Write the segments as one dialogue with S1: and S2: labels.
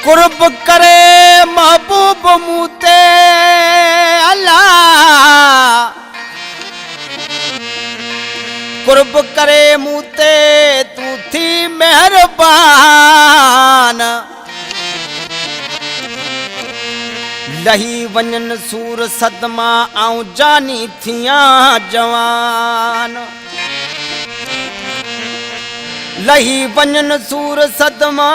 S1: कुर्ब करे महबूब मूते अल्लाह, कुर्ब करे मूते तू थी मेहरबान। लही वञन सूर सदमा आऊं जानी थियां जवान। लही वञन सूर सदमा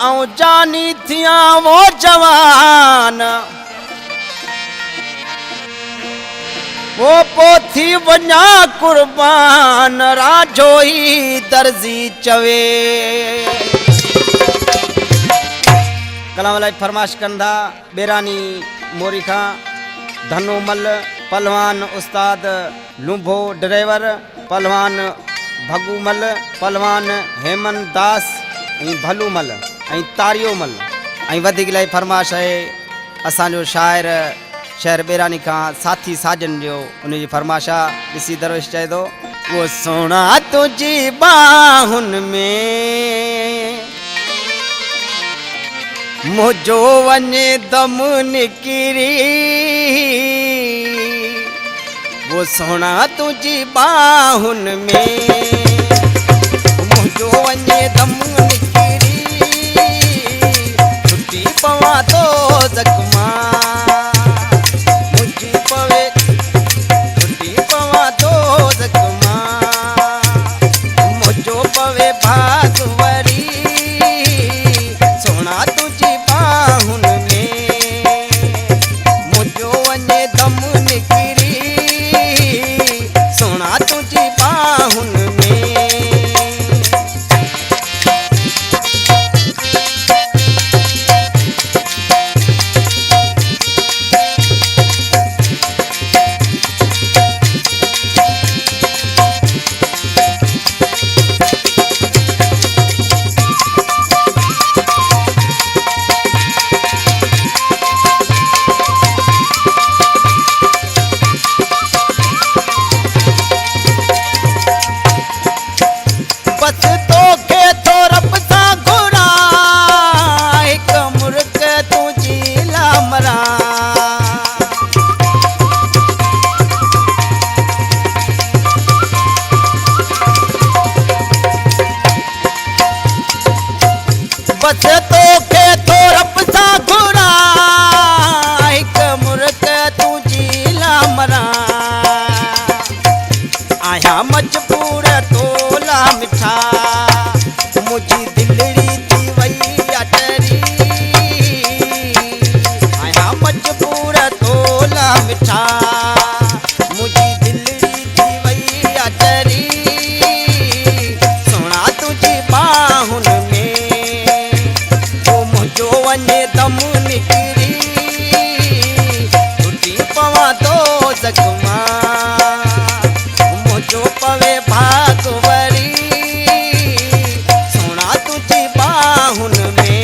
S1: आऊं जानी थियां वो जवान। वो पोथी वञा कुर्बान राजो ही दर्जी चवे। कलाम लाइ फरमाश कंदा बेरानी मोरी खां धनोमल पहलवान उस्ताद लुंभो ड्राइवर पहलवान भगूमल पहलवान हेमंत दास भलूमल तारियोमल वधिक लाइ फरमाश है असांजो शाइर शहर बेरानी का साथी साजन जो उनकी फरमाशा ॾिसी दरवेश चए थो वो सोना तुझी बाहुन में मुझो वञे दम निकिरी। वो सोना तुझी बाहुन में मुझो वञे दम निकिरी। छुट्टी पवा तो ज़ख्मा मुझी पवे, छुट्टी पवा तो ज़ख्मा मुझो पवे भागवरी। सोना तुझी बाहुन में मुझो वञे दम निकिरी। सोना तुझी बाहुन में बस तो के तो रब सा घुरा एक मुर्क तुझी लामरा। आया मजबूर तोला मिठा मुझी दिलड़ी थी वई अटरी। आया मजबूर तोला मिठा मुझी दिलड़ी थी वई अटरी। सोना तुझी बाहुन में जो वञे दम निकिरी। छुट्टी पवा तो ज़ख्मा मुझो पवे भागवरी। सोना तुझी बाहुन में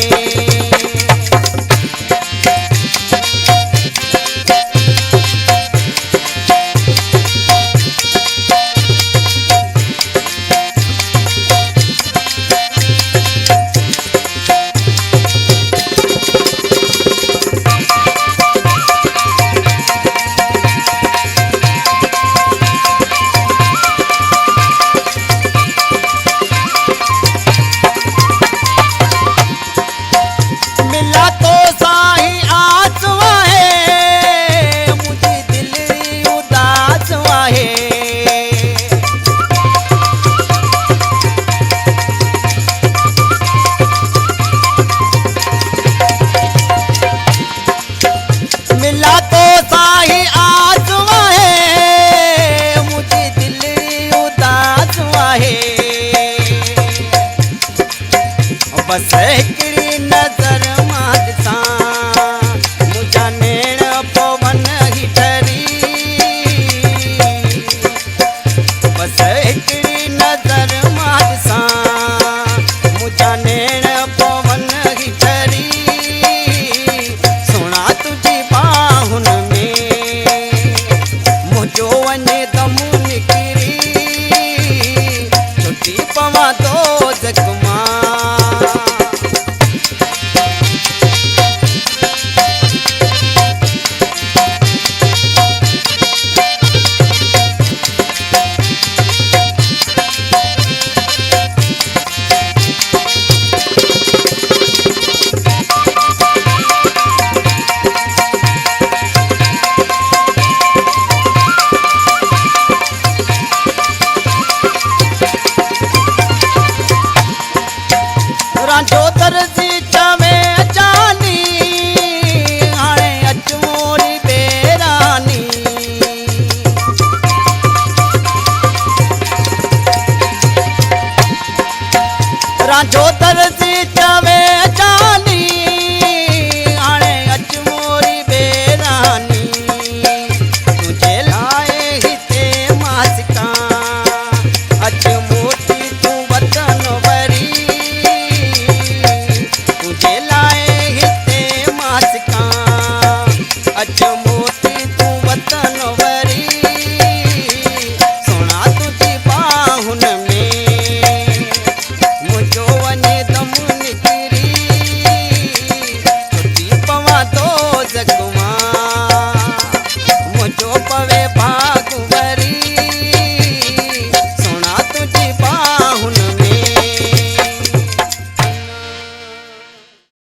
S1: मिला तो साही आस वाहे मुझी दिल उदास वाहे। बस हिकिड़ी नज़र मां ॾिसां मुंहिंजा नेण पवन ही ठरी। बस हिकिड़ी नज़र मां ॾिसां मुंहिंजा नेण पवन ही ठरी। सोना तुझी बाहुन में मुझो वञे दम निकिरी। छुट्टी पवा तो ज़ख्मा रांझो दर्ज